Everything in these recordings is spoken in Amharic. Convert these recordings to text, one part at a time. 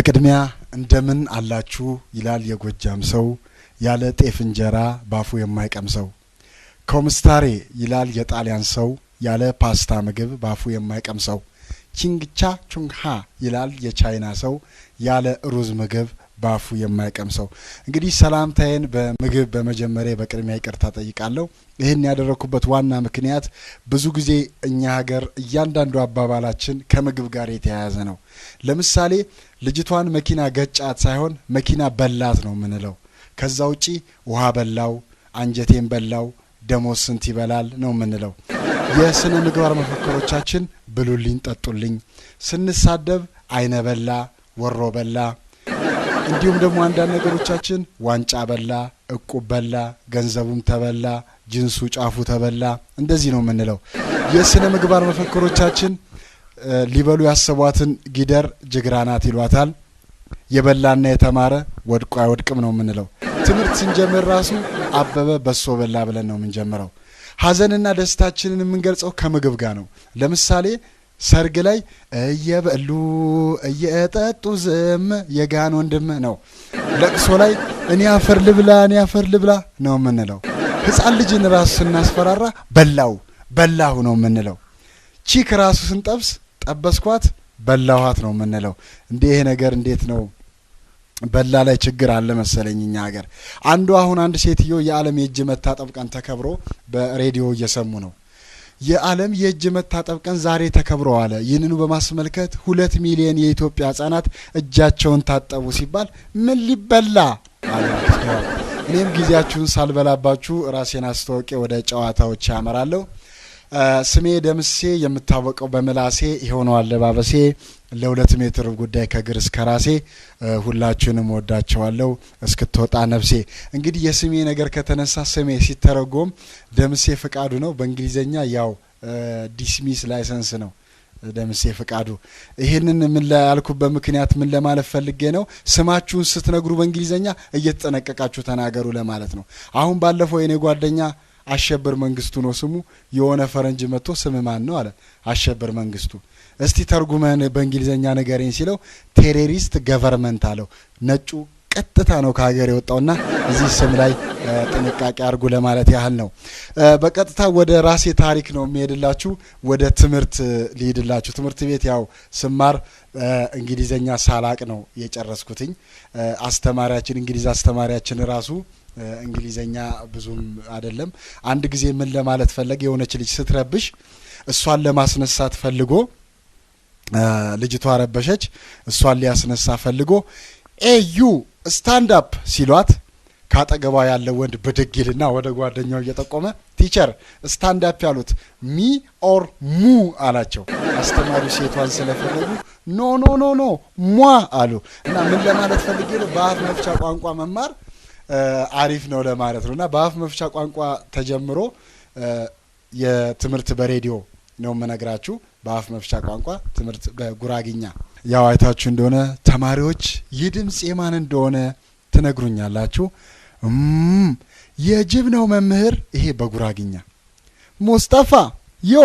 በቅድሚያ እንደምን አላችሁ ይላል የጎጃም ሰው ያለ ጤፍ እንጀራ ባፉ የማይቀምሰው ኮምስታሬ ይላል የጣሊያን ሰው ያለ ፓስታ ምግብ ባፉ የማይቀምሰው ቺንግቻ ቹንግሃ ይላል የቻይና ሰው ያለ ሩዝ ምግብ ባፉ የማይቀምሰው እንግዲህ ሰላምታዬን በምግብ በመጀመሪያ በቅድሚያ ይቅርታ ጠይቃለሁ ይሄን ያደረኩበት ዋና ምክንያት ብዙ ጊዜ እኛ ሀገር እያንዳንዱ አባባላችን ከምግብ ጋር የተያያዘ ነው ለምሳሌ ልጅቷን መኪና ገጫት ሳይሆን መኪና በላት ነው ምንለው ከዛ ውጪ ውሃ በላው አንጀቴን በላው ደሞዝ ስንት ይበላል ነው ምንለው የስነ ምግባር መፈክሮቻችን ብሉልኝ ጠጡልኝ ስንሳደብ አይነ በላ ወሮ በላ እንዲሁም ደግሞ አንዳንድ ነገሮቻችን ዋንጫ በላ እቁብ በላ ገንዘቡም ተበላ ጅንሱ ጫፉ ተበላ እንደዚህ ነው ምንለው የስነ ምግባር መፈክሮቻችን ሊበሉ ያሰቧትን ጊደር ጅግራናት ይሏታል የበላና የተማረ ወድቆ አይወድቅም ነው ምንለው ትምርት ስንጀምር ራሱ አበበ በሶ በላ ብለን ነው ምንጀምረው ሐዘንና ደስታችንን ምንገልጸው ከምግብ ጋር ነው ለምሳሌ ሰርግ ላይ እየበሉ እየጠጡ ዝም የጋን ወንድም ነው ለቅሶ ላይ እኔ አፈር ልብላ ነው ምንለው ህፃን ልጅን ራሱ ስናስፈራራ በላው ነው ምንለው ቺክ ራሱ ስንጠብስ ጠበስኳት በላዋት ነው ምንለው እንዴ ይሄ ነገር እንዴት ነው በላ ላይ ችግር አለ መሰለኝኛ ሀገር አንድ ሴትዮ የዓለም የእጅ መታጠብ ቀን ተከብሮ በሬዲዮ እየሰሙ ነው የዓለም የእጅ መታጠብ ቀን ዛሬ ተከብሮ አለ ይህንኑ በማስመልከት 2 ሚሊዮን የኢትዮጵያ ህፃናት እጃቸውን ታጠቡ ሲባል ምን ሊበላ እኔም ጊዜያችሁን ሳልበላባችሁ ራሴን አስተዋውቄ ወደ ጨዋታዎች ያመራለሁ ስሜ ደምሴ የምታወቀው በመላሴ ይሆነው አለባበሴ ለ2 ሜትር ጉዳይ ከግር እስከ ራሴ ሁላችሁንም ወዳቸዋለሁ እስክትወጣ ነፍሴ እንግዲህ የስሜ ነገር ከተነሳ ስሜ ሲተረጎም ደምሴ ፍቃዱ ነው በእንግሊዘኛ ያው ዲስሚስ ላይሰንስ ነው ደምሴ ፍቃዱ ይሄንን ምን ያልኩበት ምክንያት ምን ለማለት ፈልጌ ነው ስማችሁን ስትነግሩ በእንግሊዘኛ እየተጠነቀቃችሁ ተናገሩ ለማለት ነው አሁን ባለፈው የኔ ጓደኛ አሸብር መንግስቱ ነው ስሙ የሆነ ፈረንጅ መጥቶ ስም ማን ነው አለ አሸብር መንግስቱ እስቲ ተርጉመን በእንግሊዘኛ ነገርኝ ሲለው ቴሮሪስት ገቨርንመንት አለው ነጩ ቀጥታ ነው ከሀገር የወጣውና እዚህ ስም ላይ ጥንቃቄ አርጉ ለማለት ያህል ነው በቀጥታ ወደ ራሴ ታሪክ ነው የሚሄድላችሁ ወደ ትምርት ሊሄድላችሁ ትምርት ቤት ያው ስማር እንግሊዘኛ ሳላቅ ነው የጨረስኩትኝ አስተማሪያችን እንግሊዝ አስተማሪያችን ራሱ እንግሊዘኛ ብዙም አይደለም አንድ ጊዜ ምን ለማለት ፈለገ የሆነች ልጅ ስትረብሽ እሷን ለማስነሳት ፈልጎ ልጅቷ ረበሸች እሷን ሊያስነሳ ፈልጎ ኤዩ ስታንድ አፕ ሲሏት ካጠገቧ ያለው ወንድ ብድግልና ወደ ጓደኛው እየተቆመ ቲቸር ስታንድ አፕ ያሉት ሚ ኦር ሙ አላቸው አስተማሪው ሴቷን ስለፈለጉ ኖ ሟ አሉ እና ምን ለማለት ፈልጌ ነው በአፍ መፍቻ ቋንቋ መማር አሪፍ ነው ለማለት ነውና በአፍ መፍቻ ቋንቋ ተጀምሮ የትምርት በሬዲዮ ነው መነግራችሁ በአፍ መፍቻ ቋንቋ ትምርት በጉራግኛ ያው አይታችሁ እንደሆነ ተማሪዎች ይድምጽ የማን እንደሆነ ትነግሩኛላችሁ የጅብ ነው መምህር ይሄ በጉራግኛ ሙስጠፋ ዮ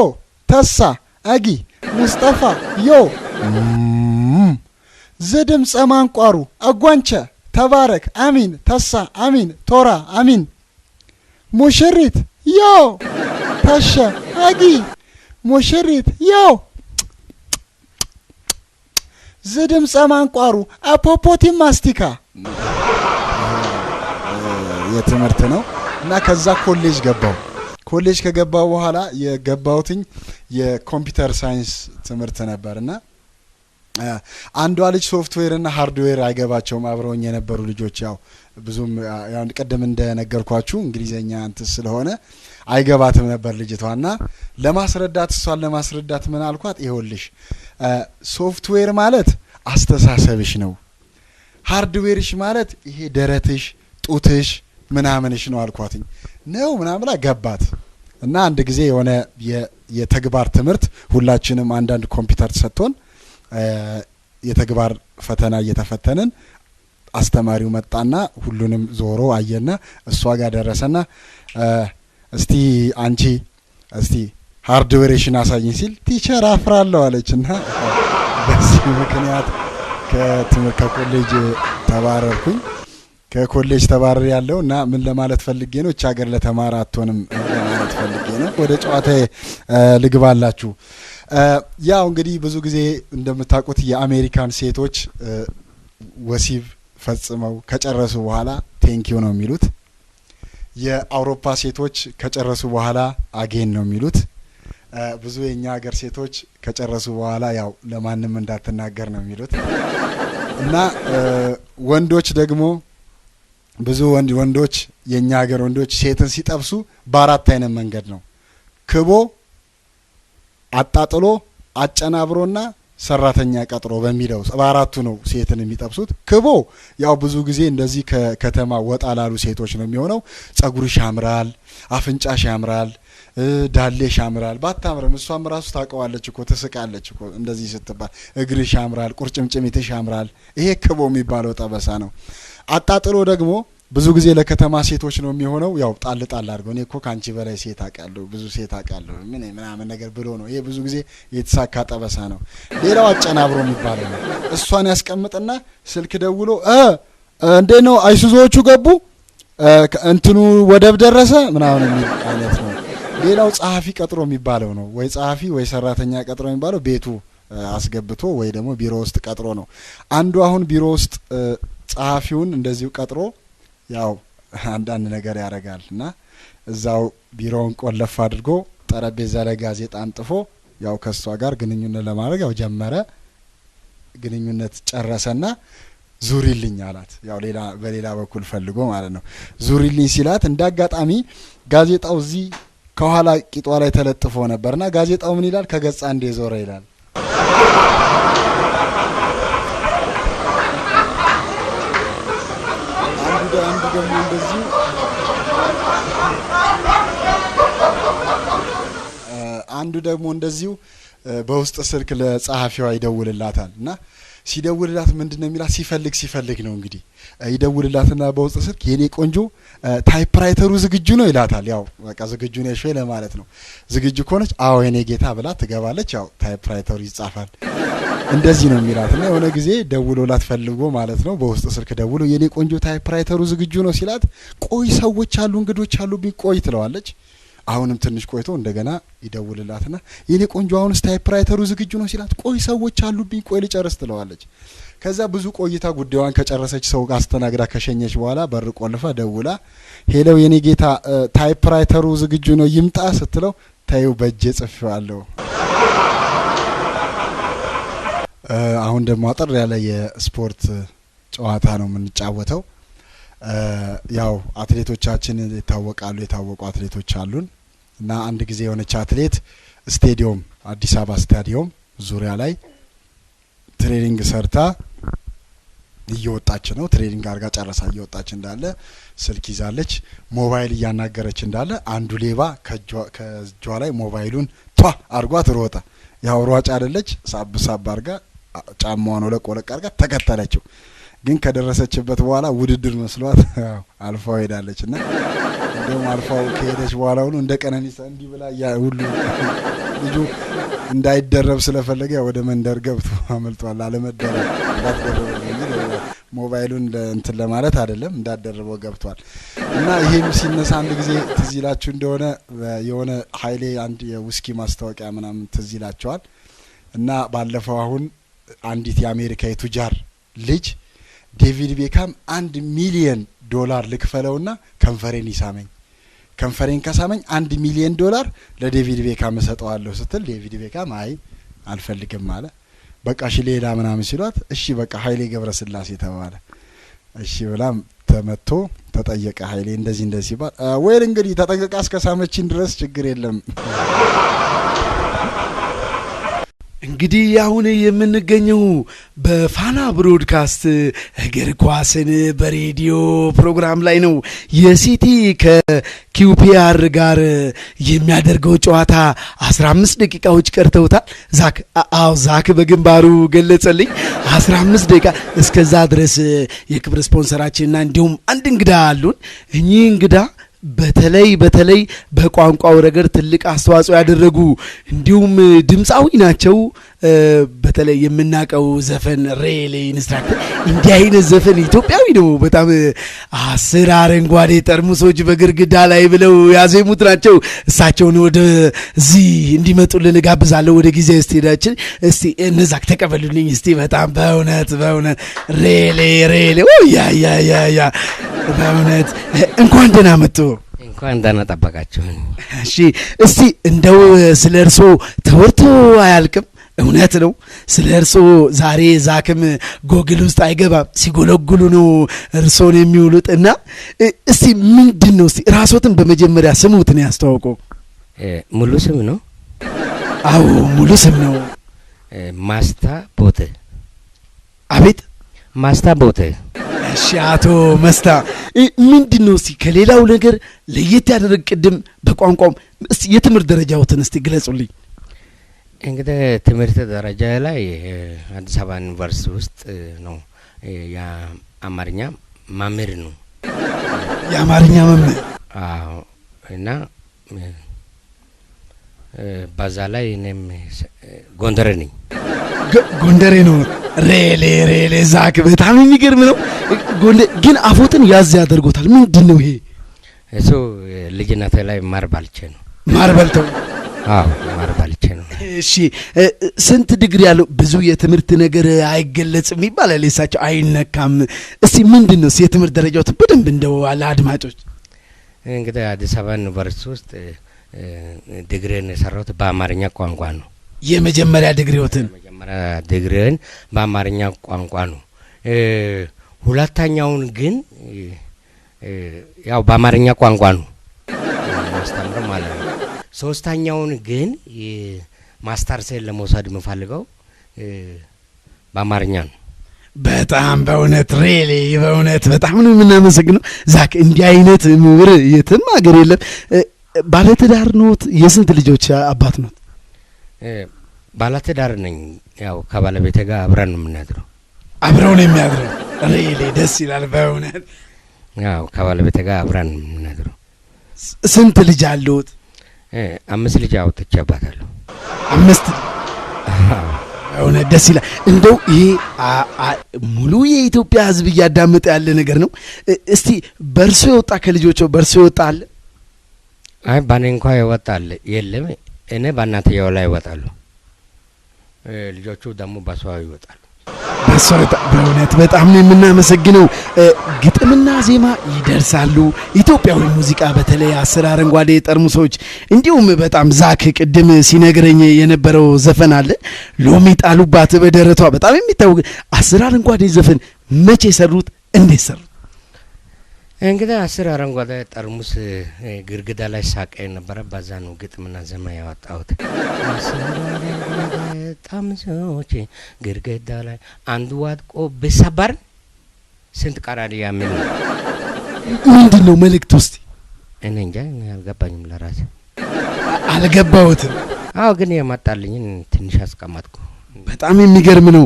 ተሳ አጊ ሙስጠፋ ዮ ዝድምጽ ማንቋሩ አጓንቸ ተባረክ አሚን ተሳ አሚን ቶራ አሚን ሙሽሪት ዮ ተሸ አጊ ሙሽሪት ዮ ዝድምጽ ማንቋሩ አፖፖቲ ማስቲካ የትምርት ነው እና ከዛ ኮሌጅ ከገባው በኋላ የገባውትኝ የኮምፒውተር ሳይንስ ትምርት ነበርና አንዷ ልጅ ሶፍትዌር እና ሃርድዌር አይገባቸውም አብረውኝ የነበሩ ልጆች ያው ብዙም ያው ቀደም እንደነገርኳችሁ እንግሊዘኛ አንተ ስለሆነ አይገባትም ነበር ልጅቷና ለማስረዳት ምን አልኳት ይኸውልሽ ሶፍትዌር ማለት አስተሳሰብሽ ነው ሃርድዌርሽ ማለት ይሄ ደረትሽ ጡትሽ ምናምንሽ ነው አልኳትኝ ነው ምናምላ ገባት እና አንድ ጊዜ የሆነ የተግባር ትምርት ሁላችንም አንዳንድ ኮምፒውተር ተሰጥቶን የተግባር ፈተና እየተፈተነን አስተማሪው መጣና ሁሉንም ዞሮ አየና እሷ ጋር ደረሰና እስቲ አንቺ እስቲ ሃርድዌርሽን አሳይኝ ሲል ቲቸር አፍራለሁ አለችና በዚህ ምክንያት ከኮሌጅ ተባረርኩኝ ከኮሌጅ ተባረር ያለው እና ምን ለማለት ፈልጌ ነው እቺ ሀገር ለተማራ አትሆንም ለማለት ፈልጌ ነው ወደ ጨዋታዬ ልግባላችሁ ያው እንግዲህ ብዙ ጊዜ እንደምታውቁት የአሜሪካን ሴቶች ወሲብ ፈጽመው ከጨረሱ በኋላ ቴንኪው ነው የሚሉት የአውሮፓ ሴቶች ከጨረሱ በኋላ አጌን ነው የሚሉት ብዙ የኛ ሀገር ሴቶች ከጨረሱ በኋላ ያው ለማንም እንዳትናገር ነው የሚሉት እና ወንዶች ደግሞ ብዙ ወንዶች የኛ ሀገር ወንዶች ሴትን ሲጠብሱ በአራት አይነት መንገድ ነው ክቦ አጣጥሎ አጨናብሮና ሰራተኛ ቀጥሮ በሚለው በአራቱ ነው ሴትን የሚጠብሱት ክቦ ያው ብዙ ጊዜ እንደዚህ ከከተማ ወጣ ላሉ ሴቶች ነው የሚሆነው ጸጉርሽ ያምራል አፍንጫሽ ያምራል ዳሌሽ ያምራል ባታምርም እሷም ራሱ ታቀዋለች እኮ ተስቃለች እኮ እንደዚህ ስትባል እግርሽ ያምራል ቁርጭምጭሚትሽ ያምራል ይሄ ክቦ የሚባለው ጠበሳ ነው አጣጥሎ ደግሞ ብዙ ጊዜ ለከተማ ሴቶች ነው የሚሆነው ያው ጣል አድርገው እኔ እኮ ካንቺ በላይ ሴት አቃለሁ ብዙ ሴት አቃለሁ ምናምን ነገር ብሎ ነው ይሄ ብዙ ጊዜ የተሳካ ጠበሳ ነው ሌላው አጨናብሮ የሚባለው ነው እሷን ያስቀምጥና ስልክ ደውሎ እንዴ ነው አይሱዞቹ ገቡ እንትኑ ወደብ ደረሰ ምናምን የሚል አይነት ነው ሌላው ጸሐፊ ቀጥሮ የሚባለው ነው ወይ ጸሐፊ ወይ ሰራተኛ ቀጥሮ የሚባለው ቤቱ አስገብቶ ወይ ደግሞ ቢሮ ውስጥ ቀጥሮ ነው አንዱ አሁን ቢሮ ውስጥ ጸሐፊውን እንደዚሁ ቀጥሮ ያው አንዳንድ ነገር ያረጋልና እዛው ቢሮውን ቆለፍ አድርጎ ጠረጴዛ ላይ ጋዜጣ አንጥፎ ያው ከሷ ጋር ግንኙነት ለማድረግ ያው ጀመረ ግንኙነት ጨረሰና ዙሪልኝ አላት ያው በሌላ በኩል ፈልጎ ማለት ነው ዙሪልኝ ሲላት እንዳጋጣሚ ጋዜጣው እዚህ ከኋላ ቂጧ ላይ ተለጥፎ ነበርና ጋዜጣው ምን ይላል ከገጻ እንደ ዞረ ይላል አንዱ ደግሞ እንደዚህ አንዱ ደግሞ እንደዚሁ በውስጥ ስልክ ለጸሐፊዋ ይደውልላታልና ሲደውልላት ምንድነው የሚላት ሲፈልግ ነው እንግዲህ ይደውልላትና በውስጥ ስልክ የኔ ቆንጆ ታይፕራይተሩ ዝግጁ ነው ይላታል ያው በቃ ዝግጁ ነሽ ወይ ለማለት ነው ዝግጁ ከሆነች አዎ የኔ ጌታ ብላ ትገባለች ያው ታይፕራይተሩ ይጻፋል እንደዚህ ነው የሚላትና የሆነ ጊዜ ደውሎላት ፈልጎ ማለት ነው በውስጥ ስልክ ደውሎ የኔ ቆንጆ ታይፕራይተሩ ዝግጁ ነው ሲላት ቆይ ሰዎች አሉ እንግዶች አሉ ቢቆይ ትለዋለች አሁንም ትንሽ ቆይቶ እንደገና ይደውልላትና የኔ ቆንጆ አሁንስ ታይፕራይተሩ ዝግጁ ነው ሲላት ቆይ ሰዎች አሉ ቢቆይ ልጨርስ ትለዋለች ከዛ ብዙ ቆይታ ጉዳዩን ከጨረሰች ሰው ጋር አስተናግዳ ከሸኘች በኋላ በር ቆልፋ ደውላ ሄለው የኔ ጌታ ታይፕራይተሩ ዝግጁ ነው ይምጣ ስትለው ታዩ በእጄ ጽፌዋለሁ አሁን ደግሞ አጠር ያለ የስፖርት ጨዋታ ነው የምንጫወተው ያው አትሌቶቻችን የታወቁ አትሌቶች አሉን እና አንድ ጊዜ የሆነች አትሌት ስቴዲየም አዲስ አበባ ስታዲየም ዙሪያ ላይ ትሬኒንግ ሰርታ እየወጣች ነው ትሬኒንግ አርጋ ጨረሳ እየወጣች እንዳለ ስልክ ይዛለች ሞባይል እያናገረች እንዳለ አንዱ ሌባ ከጇ ላይ ሞባይሉን ቷ አርጓት ሮጣ ያው ሯጭ አይደለች ሳብ አርጋ ጫማዋን ወለቆለቅ አርጋ ተከተለችው ግን ከደረሰችበት በኋላ ውድድር መስሏት አልፋው ሄዳለችና እንደውም አልፋው ከሄደች በኋላ ሁሉ እንደ ቀነኒሳ እንዲህ ብላ ያ ሁሉ ልጁ እንዳይደረብ ስለፈለገ ወደ መንደር ገብቶ አመልጧል አለመደረብ ሞባይሉን እንትን ለማለት አይደለም እንዳደረበው ገብቷል እና ይሄም ሲነሳ አንድ ጊዜ ትዝ ይላችሁ እንደሆነ የሆነ ኃይሌ አንድ የውስኪ ማስታወቂያ ምናምን ትዝ ይላችኋል እና ባለፈው አሁን አንዲት የአሜሪካ የቱጃር ልጅ ዴቪድ ቤካም $1 ሚሊዮን ልክፈለውና ከንፈሬን ይሳመኝ ከንፈሬን ከሳመኝ $1 ሚሊዮን ለዴቪድ ቤካም ሰጠዋለሁ ስትል ዴቪድ ቤካም አይ አልፈልግም አለ በቃ እሺ ሌላ ምናምን ሲሏት እሺ በቃ ኃይሌ ገብረስላሴ ተባለ እሺ ብላም ተመቶ ተጠየቀ ኃይሌ እንደዚህ ሲባል ወይ እንግዲህ ተጠንቀቃ እስከሳመችን ድረስ ችግር የለም እንግዲህ አሁን የምንገኘው በፋና ብሮድካስት እግር ኳስን በሬዲዮ ፕሮግራም ላይ ነው የሲቲ ከኪዩፒአር ጋር የሚያደርገው ጨዋታ 15 ደቂቃዎች ቀርተውታል ዛክ በግንባሩ ገለጸልኝ 15 ደቂቃ እስከዛ ድረስ የክብር ስፖንሰራችንና እንዲሁም አንድ እንግዳ አሉን እኚህ እንግዳ በተለይ በቋንቋው ረገድ ትልቅ አስተዋጽኦ ያደረጉ እንዲሁም ድምጻዊ ናቸው። በተለይ የምናቀው ዘፈን ሬሌ ኢንስትራክተር እንዲህ አይነት ዘፈን ኢትዮጵያዊ ነው። በጣም 10 አረንጓዴ ጠርሙሶች በግርግዳ ላይ ብለው ያዜሙት ናቸው። እሳቸውን ወደ እዚህ እንዲመጡልን ጋብዛለሁ። ወደ ጊዜ ስቴዳችን እስቲ እነዛ ተቀበሉልኝ እስቲ። በጣም በእውነት ሬሌ ያ በእውነት እንኳን ደህና መጡ። እንኳን ደህና ጠበቃችሁኝ። እሺ እስቲ እንደው ስለ እርሶ ተወርቶ አያልቅም። እውነት ነው። ስለ እርሶ ዛሬ ዛክም ጎግል ውስጥ አይገባም፣ ሲጎለጉሉ ነው እርሶን የሚውሉት። እና እስቲ ምንድነው እስቲ ራስዎትን በመጀመሪያ ስሙትን ያስተዋውቁ። ሙሉ ስም ነው? አዎ ሙሉ ስም ነው። ማስታ ቦቴ። አቤት ማስታ ቦቴ። እሺ አቶ መስታ ምንድነው እስቲ ከሌላው ነገር ለየት ያደረግ? ቅድም በቋንቋው እስቲ የትምህርት ደረጃዎትን እስቲ ግለጹልኝ። እንግዲህ ትምህርት ደረጃ ላይ አዲስ አበባ ዩኒቨርሲቲ ውስጥ ነው የአማርኛ መምህር ነው። የአማርኛ መምህር? አዎ። እና በዛ ላይ እኔም ጎንደሬ ነኝ። ጎንደሬ ነው? ሬሌ ዛክ በጣም የሚገርም ነው። ግን አፎትን ያዝ ያደርጎታል። ምንድነው ይሄ? እሱ ልጅነቴ ላይ ማር ባልቼ ነው። ማር በልተው? አዎ ማር ባልቼ ነው። እሺ ስንት ዲግሪ ያለው? ብዙ የትምህርት ነገር አይገለጽም ይባላል፣ እሳቸው አይነካም። እስቲ ምንድነው የትምህርት ደረጃዎት በደንብ እንደው ለአድማጮች? እንግዲህ አዲስ አበባ ዩኒቨርሲቲ ውስጥ ዲግሪን የሰራሁት በአማርኛ ቋንቋ ነው። የመጀመሪያ ዲግሪዎትን? የመጀመሪያ ዲግሪን በአማርኛ ቋንቋ ነው። ሁለተኛውን ግን ያው በአማርኛ ቋንቋ ነው ማስተምረው ማለት ነው። ሶስተኛውን ግን ማስተርሴን ለመውሰድ የምፈልገው በአማርኛ ነው። በጣም በእውነት ሬሌ በእውነት በጣም ነው የምናመሰግነው ዛክ። እንዲህ አይነት ምሁር የትም ሀገር የለም። ባለትዳር ኖት? የስንት ልጆች አባት ኖት? ባለትዳር ነኝ። ያው ከባለቤቴ ጋር አብረን ነው የምናድረው። አብረው ነው የሚያድረው? ሬሌ ደስ ይላል በእውነት። ያው ከባለቤቴ ጋር አብረን ነው የምናድረው። ስንት ልጅ አሉት? 5 ልጅ አውጥቼባታለሁ። 5? እውነት ደስ ይላል። እንደው ይሄ ሙሉ የኢትዮጵያ ሕዝብ እያዳመጠ ያለ ነገር ነው። እስቲ በርሶ የወጣ ከልጆቹ በርሶ የወጣ አለ? አይ ባኔ እንኳን ይወጣል የለም። እኔ በእናትየው ላይ ይወጣሉ፣ ልጆቹ ደግሞ በሷው ይወጣሉ። በሷታ በእውነት በጣም ነው የምናመሰግነው። ግጥምና ዜማ ይደርሳሉ። ኢትዮጵያዊ ሙዚቃ በተለይ 10 አረንጓዴ ጠርሙሶች፣ እንዲሁም በጣም ዛክ ቅድም ሲነግረኝ የነበረው ዘፈን አለ ሎሚ ጣሉባት በደረቷ፣ በጣም የሚታወቅ 10 አረንጓዴ ዘፈን መቼ ሰሩት? እንዴት ሰሩት? እንግዲህ 10 አረንጓዴ ጠርሙስ ግርግዳ ላይ ሳቀ ነበር። በዛ ነው ግጥምና ዜማ ያወጣሁት። 10 አረንጓዴ ጠርሙሶች ግርግዳ ላይ አንዱ ወድቆ ቢሰበር ስንት ቀራሪ ያምን። ምንድነው መልእክት ውስጥ? እኔ እንጃ አልገባኝም፣ ለራሴ አልገባሁትም። አዎ ግን የማጣልኝን ትንሽ አስቀመጥኩ። በጣም የሚገርም ነው።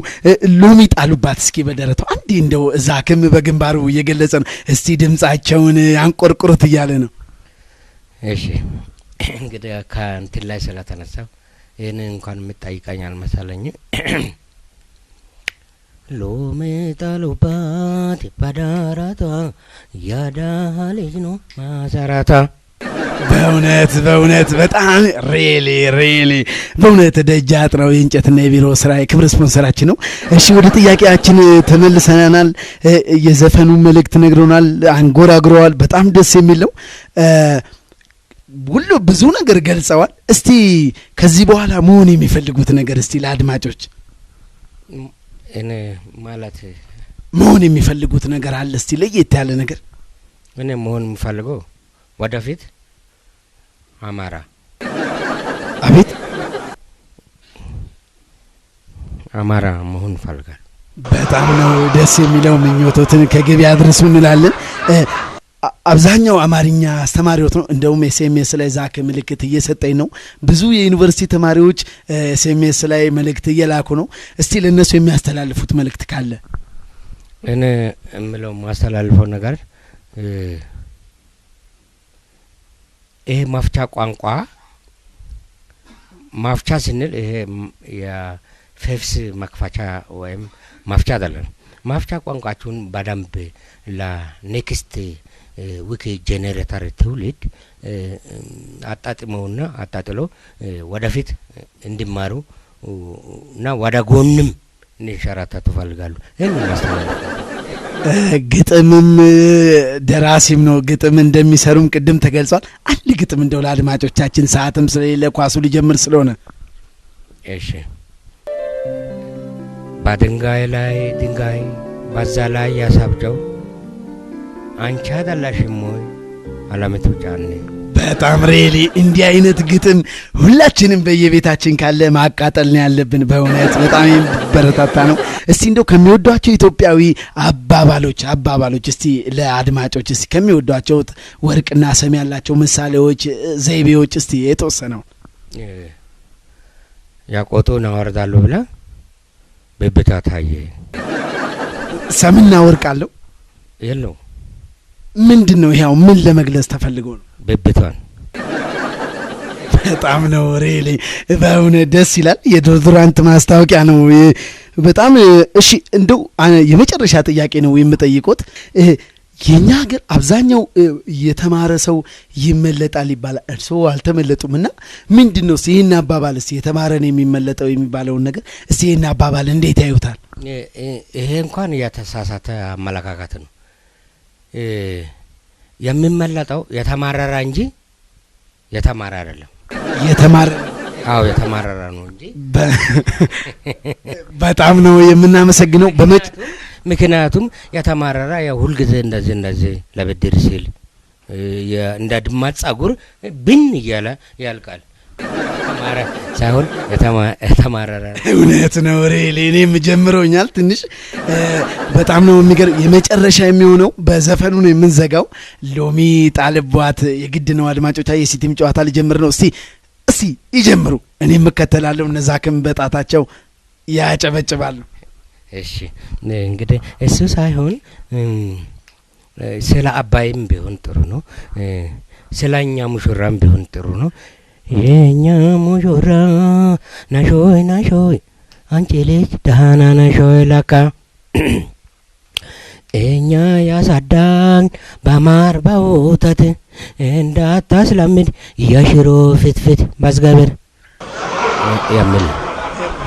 ሎሚ ጣሉባት እስኪ በደረቷ አንዴ እንደው ዛክም በግንባሩ እየገለጸ ነው። እስቲ ድምጻቸውን አንቆርቁሩት እያለ ነው። እሺ እንግዲህ ከእንትን ላይ ስለተነሳው ይህንን እንኳን የምጠይቀኝ አልመሰለኝም። ሎሚ ጣሉባት በደረቷ ያደሃ ልጅ ነው ማሰራቷ። በእውነት በጣም ሬሌ በእውነት ደጃት ነው የእንጨትና የቢሮ ስራ የክብር ስፖንሰራችን ነው። እሺ ወደ ጥያቄያችን ተመልሰናል። የዘፈኑ መልእክት ነግሮናል፣ አንጎራግረዋል። በጣም ደስ የሚል ነው። ሁሉ ብዙ ነገር ገልጸዋል። እስቲ ከዚህ በኋላ መሆን የሚፈልጉት ነገር እስቲ ለአድማጮች እኔ ማለት መሆን የሚፈልጉት ነገር አለ? እስቲ ለየት ያለ ነገር። እኔ መሆን የምፈልገው ወደፊት አማራ። አቤት? አማራ መሆን ፈልጋል። በጣም ነው ደስ የሚለው። ምኞቶትን ከግብ ያድርሱ እንላለን። አብዛኛው አማርኛ አስተማሪዎት ነው። እንደውም ኤስኤምኤስ ላይ ዛክ ምልክት እየሰጠኝ ነው። ብዙ የዩኒቨርሲቲ ተማሪዎች ኤስኤምኤስ ላይ መልእክት እየላኩ ነው። እስቲ ለነሱ የሚያስተላልፉት መልእክት ካለ? እኔ እምለው ማስተላልፈው ነገር ይሄ ማፍቻ ቋንቋ ማፍቻ ስንል ይሄ የፌፍስ መክፈቻ ወይም ማፍቻ አይደለም ማፍቻ ቋንቋችሁን በደንብ ለኔክስት ዊክ ጄኔሬተር ትውልድ አጣጥመውና አጣጥሎ ወደፊት እንዲማሩ እና ወደ ጎንም እንዲንሸራተቱ ፈልጋሉ ይሄን ማስተላለፍ ግጥምም ደራሲም ነው ግጥም እንደሚሰሩም ቅድም ተገልጿል አንድ ግጥም እንደው ለአድማጮቻችን ሰዓትም ስለሌለ ኳሱ ሊጀምር ስለሆነ እሺ በድንጋይ ላይ ድንጋይ በዛ ላይ ያሳብጀው አንቺ አይደለሽም ወይ አላመቱ ጫኔ በጣም ሬሊ እንዲህ አይነት ግጥም ሁላችንም በየቤታችን ካለ ማቃጠል ነው ያለብን በእውነት በጣም በረታታ ነው እስቲ እንደው ከሚወዷቸው ኢትዮጵያዊ አባባሎች እስቲ ለአድማጮች እስቲ ከሚወዷቸው ወርቅና ሰም ያላቸው ምሳሌዎች ዘይቤዎች እስቲ የተወሰነው ያቆጡን አወርዳለሁ ብላ በብታ ታየ ሰምና ወርቅ አለው የለው ምንድነው ይሄው ምን ለመግለጽ ተፈልጎ ነው በብታን በጣም ነው ሬሊ በእውነት ደስ ይላል የዶድራንት ማስታወቂያ ነው በጣም እሺ እንደው የመጨረሻ ጥያቄ ነው የምጠይቆት የኛ ሀገር አብዛኛው የተማረ ሰው ይመለጣል ይባላል እርሶ አልተመለጡምና ምንድነው ይሄን አባባል እስቲ የተማረን የሚመለጠው የሚባለው ነገር እስቲ ይሄን አባባል እንዴት ያዩታል ይሄ እንኳን ያተሳሳተ አመለካከት ነው የሚመለጠው የተማረራ እንጂ የተማረ አይደለም የተማረራ ነው እንጂ በጣም ነው የምናመሰግነው ምክንያቱም የተማረራ ሁሉ ጊዜ እንደዚህ ለብድር ሲል እንደ ድማት ጸጉር ብን እያለ ያልቃል ተማረ ሳይሆን የተማረራ እውነት ነው ሬሊ እኔም ጀምሮኛል ትንሽ በጣም ነው የሚገርም የመጨረሻ የሚሆነው በዘፈኑ ነው የምንዘጋው ሎሚ ጣልቧት የግድ ነው አድማጮቻ የሲቲም ጨዋታ ሊጀምር ነው እስቲ ይጀምሩ እኔም እከተላለሁ እነዛ በጣታቸው ያጨበጭባሉ እሺ እንግዲህ እሱ ሳይሆን ስለ አባይም ቢሆን ጥሩ ነው ስለኛ ሙሽራም ቢሆን ጥሩ ነው የኛ ሙሽራ ናሾይ አንቺ ልጅ ደህና ናሾይ ላካ እኛ ያሳዳን በማር በወተት እንዳታስለምድ የሽሮ ፍትፍት ባስገበር ያምል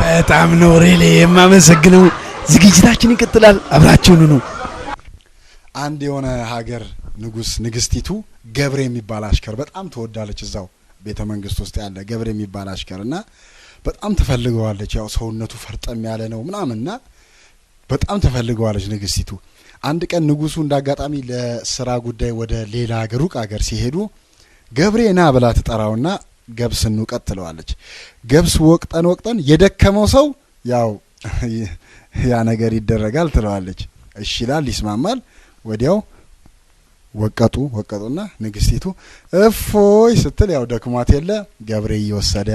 በጣም ነው ሬሊ የማመሰግነው ዝግጅታችን ይቀጥላል አብራችሁን ነው አንድ የሆነ ሀገር ንግስቲቱ ገብሬ የሚባል አሽከር በጣም ተወዳለች እዛው ቤተ መንግስት ውስጥ ያለ ገብሬ የሚባል አሽከርና በጣም ተፈልገዋለች ያው ሰውነቱ ፈርጠም ያለ ነው ምናምንና በጣም ተፈልገዋለች ንግስቲቱ አንድ ቀን ንጉሱ እንዳጋጣሚ ለስራ ጉዳይ ወደ ሌላ ሩቅ ሀገር ሲሄዱ ገብሬና ብላ ተጠራውና ገብስን ወቀጥለዋለች ገብስ ወቅጠን የደከመው ሰው ያው ያ ነገር ይደረጋል ትለዋለች እሺ ይላል ይስማማል ወዲያው ወቀጡና ንግስቲቱ እፎይ ስትል ያው ደክሟት የለ ገብሬ ይወሰደ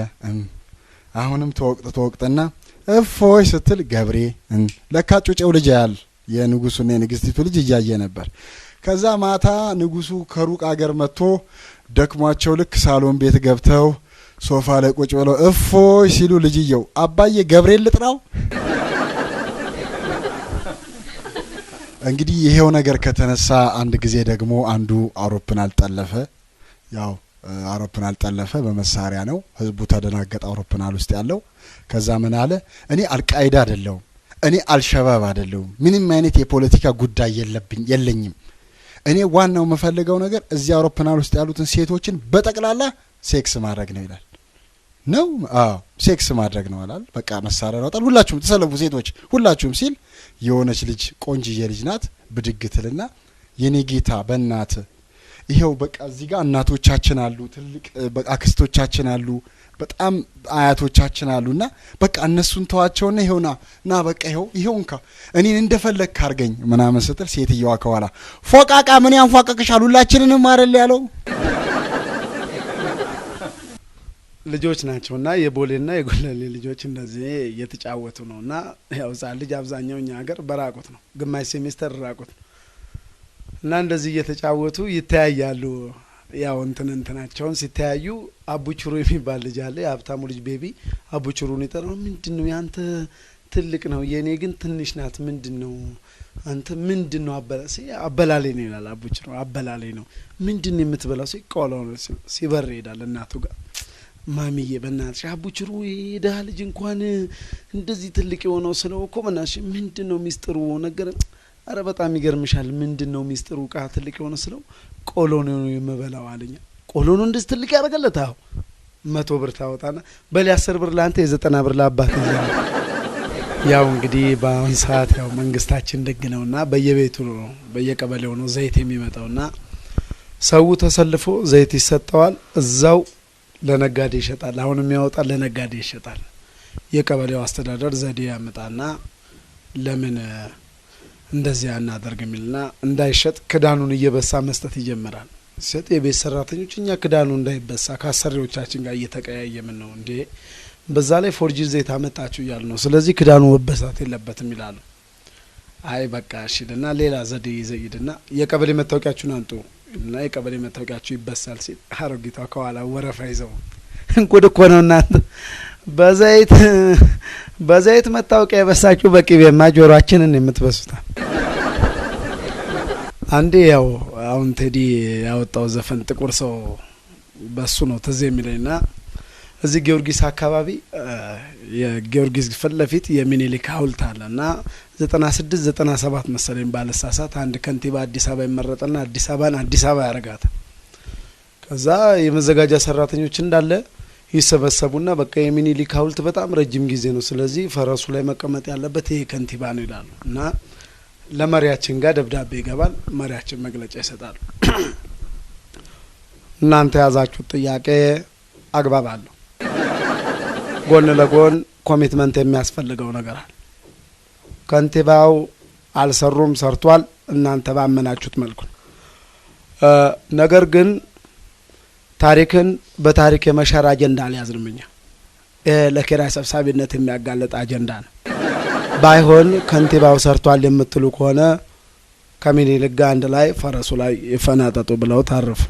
አሁንም ተወቅጥና እፎይ ስትል ገብሬ ለካ ጩጬው ልጅ ያል የንጉሱና የንግስቲቱ ልጅ እያየ ነበር ከዛ ማታ ንጉሱ ከሩቅ ሀገር መጥቶ ደክሟቸው ልክ ሳሎን ቤት ገብተው ሶፋ ላይ ቁጭ ብለው እፎይ ሲሉ ልጅየው አባዬ ገብሬን ልጥራው እንግዲህ ይሄው ነገር ከተነሳ አንድ ጊዜ ደግሞ አንዱ አውሮፕላን ጠለፈ ያው አውሮፕላን ጠለፈ በመሳሪያ ነው ህዝቡ ተደናገጠ አውሮፕላን ውስጥ ያለው ከዛ ምን አለ እኔ አልቃይዳ አይደለሁም እኔ አልሸባብ አይደለሁም ምንም አይነት የፖለቲካ ጉዳይ የለኝም እኔ ዋናው መፈልገው ነገር እዚህ አውሮፕላን ውስጥ ያሉትን ሴቶችን በጠቅላላ ሴክስ ማድረግ ነው ይላል ነው ሴክስ ማድረግ ነው አላል በቃ መሳሪያ ነው ሁላችሁም ተሰለፉ ሴቶች ሁላችሁም ሲል የሆነች ልጅ ቆንጂዬ ልጅ ናት ብድግትልና የኔ ጌታ በእናት ይሄው በቃ እዚህ ጋር እናቶቻችን አሉ ትልቅ በቃ አክስቶቻችን አሉ በጣም አያቶቻችን አሉና በቃ እነሱን ተዋቸውና ይሄውና በቃ ይሄውንካ እኔን እንደፈለክ አርገኝ ምናምን ስትል ሴትየዋ ከኋላ ፎቃቃ ምን ያንፏቀቅሻል ሁላችንንም አይደል ያለው ልጆች ናቸውና የቦሌና የጎለሌ ልጆች እንደዚህ እየተጫወቱ ነውና ያው ልጅ አብዛኛው እኛ ሀገር በራቁት ነው ግማሽ ሴሜስተር ራቁት እና እንደዚህ እየተጫወቱ ይተያያሉ ያው እንትናቸውን ሲተያዩ አቡቹሩ የሚባል ልጅ አለ የሀብታሙ ልጅ ቤቢ አቡቹሩን ይጠራው ምንድነው ያንተ ትልቅ ነው የኔ ግን ትንሽ ናት ምንድነው አንተ ምንድነው አበላሌ ነው ይላል አቡቹሩ አበላሌ ነው ምንድነው የምትበላው ቆሎ ነው ሲበር ይሄዳል እናቱ ጋር ማሚዬ በእናትሽ አቡቹሩ ይዳ ልጅ እንኳን እንደዚህ ትልቅ የሆነው ስለው እኮ በእናትሽ ምንድነው ሚስጥሩ ነገር አረ በጣም ይገርምሻል ምንድነው ሚስጥሩ ቃ ትልቅ የሆነ ስለው ቆሎ ነው የምበላው አለኛ ቆሎ ነው እንደዚህ ትልቅ ያደርገለታው 100 ብር ታወጣና በል 10 ብር ላንተ የ90 ብር ለአባት ይዘና ያው እንግዲህ በአሁን ሰዓት ያው መንግስታችን ደግ ነውና በየቤቱ ነው በየቀበሌው ነው ዘይት የሚመጣውና ሰው ተሰልፎ ዘይት ይሰጣዋል እዛው ለነጋዴ ይሸጣል አሁን የሚያወጣ ለነጋዴ ይሸጣል የቀበሌው አስተዳደር ዘዴ ያመጣና ለምን እንደዚህ እናደርግምልና እንዳይሸጥ ክዳኑን እየበሳ መስጠት ይጀምራል ሰጥ የቤት ሰራተኞች እኛ ክዳኑ እንዳይበሳ ካሰሪዎቻችን ጋር እየተቀያየምን ነው እንዴ በዛ ላይ ፎርጂ ዘይት አመጣችሁ ይያል ነው ስለዚህ ክዳኑ ወበሳት የለበትም ይላሉ አይ በቃ እሺና ሌላ ዘዴ ይዘይድና የቀበሌ መታወቂያችሁን አንጡ እና የቀበሌ መታወቂያችሁ ይበሳል ሲል አሮጊቷ ከኋላ ወረፋ ይዘው እንቁድ እኮ ነውና በዘይት መታወቂያ የበሳችሁ በቂቤማ ጆሮአችንን የምትበሱታ አንዴ ያው አሁን ቴዲ ያወጣው ዘፈን ጥቁር ሰው በሱ ነው ተዘ የሚለኝና እዚህ ጊዮርጊስ አካባቢ የጊዮርጊስ ፍለፊት የሚኒሊክ ሐውልት አለና 96 97 መሰለኝ ባለሳሳት አንድ ከንቲባ አዲስ አበባ ይመረጥና አዲስ አበባ ያረጋታ ከዛ የመዘጋጃ ሰራተኞች እንዳለ ይሰበሰቡና በቃ የሚኒሊክ ሐውልት በጣም ረጅም ጊዜ ነው ስለዚህ ፈረሱ ላይ መቀመጥ ያለበት ይሄ ከንቲባ ነው ይላሉ እና ለመሪያችን ጋር ደብዳቤ ይገባል መሪያችን መግለጫ ይሰጣሉ እናንተ ያዛችሁ ጥያቄ አግባብ አለው ጎን ለጎን ኮሚትመንት የሚያስፈልገው ነገር አለ ከንቲባው አልሰሩም ሰርቷል እናንተ ባመናችሁት መልኩ ነገር ግን ታሪክን በታሪክ የመሻር አጀንዳ አልያዝንምኛ ለኪራይ ሰብሳቢነት የሚያጋለጥ አጀንዳ ነው ባይሆን ከንቲባው ሰርቷል የምትሉ ከሆነ ከሚኒሊክ ጋር አንድ ላይ ፈረሱ ላይ ይፈናጠጡ ብለው ታረፉ